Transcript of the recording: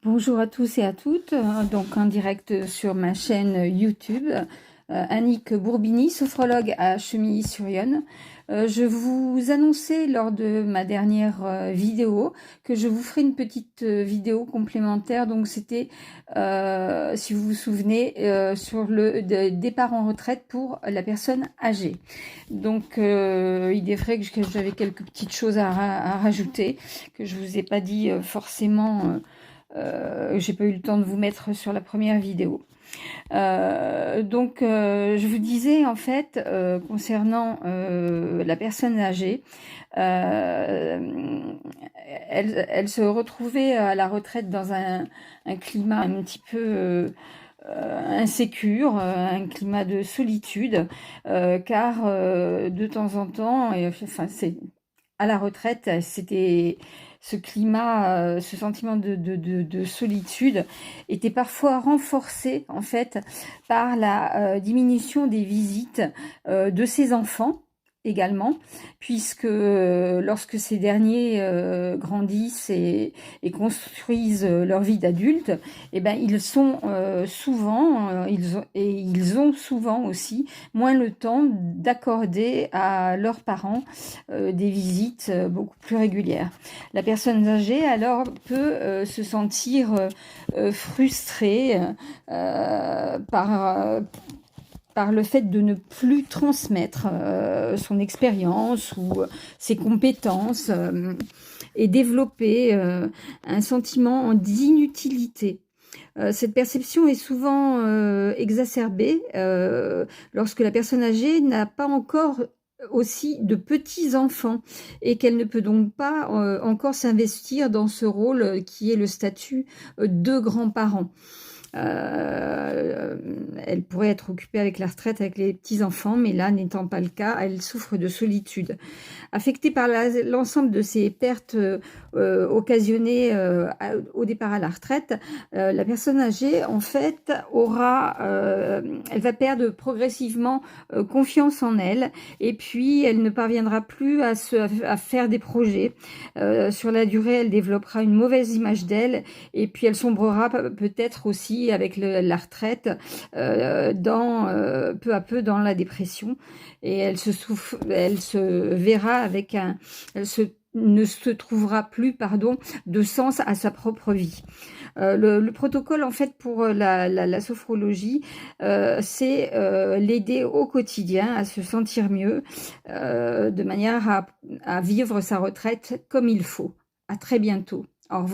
Bonjour à tous et à toutes, donc en direct sur ma chaîne YouTube, Annick Bourbini, sophrologue à Chemilly-sur-Yonne. Je vous annonçais lors de ma dernière vidéo que je vous ferai une petite vidéo complémentaire, donc c'était, si vous vous souvenez, sur le départ en retraite pour la personne âgée. Donc il est vrai que j'avais quelques petites choses à rajouter, que je vous ai pas dit forcément. J'ai pas eu le temps de vous mettre sur la première vidéo. Je vous disais en fait concernant la personne âgée, elle se retrouvait à la retraite dans un climat un petit peu insécure, un climat de solitude, car de temps en temps, c'est à la retraite, c'était ce climat, ce sentiment de solitude était parfois renforcé en fait par la diminution des visites de ses enfants également, puisque lorsque ces derniers grandissent et construisent leur vie d'adulte, eh ben ils sont souvent, ils ont souvent aussi moins le temps d'accorder à leurs parents des visites beaucoup plus régulières. La personne âgée alors peut se sentir frustrée par le fait de ne plus transmettre son expérience ou ses compétences et développer un sentiment d'inutilité. Cette perception est souvent exacerbée lorsque la personne âgée n'a pas encore aussi de petits-enfants et qu'elle ne peut donc pas encore s'investir dans ce rôle qui est le statut de grands-parents. Elle pourrait être occupée avec la retraite avec les petits-enfants, mais là, n'étant pas le cas, elle souffre de solitude. Affectée par l'ensemble de ces pertes occasionnées au départ à la retraite, la personne âgée, en fait, elle va perdre progressivement confiance en elle, et puis elle ne parviendra plus à faire des projets. Sur la durée, elle développera une mauvaise image d'elle, et puis elle sombrera peut-être aussi avec la retraite peu à peu dans la dépression, et elle se verra avec ne se trouvera plus, de sens à sa propre vie. Le protocole, en fait, pour la sophrologie, c'est l'aider au quotidien à se sentir mieux, de manière à vivre sa retraite comme il faut. À très bientôt. Au revoir.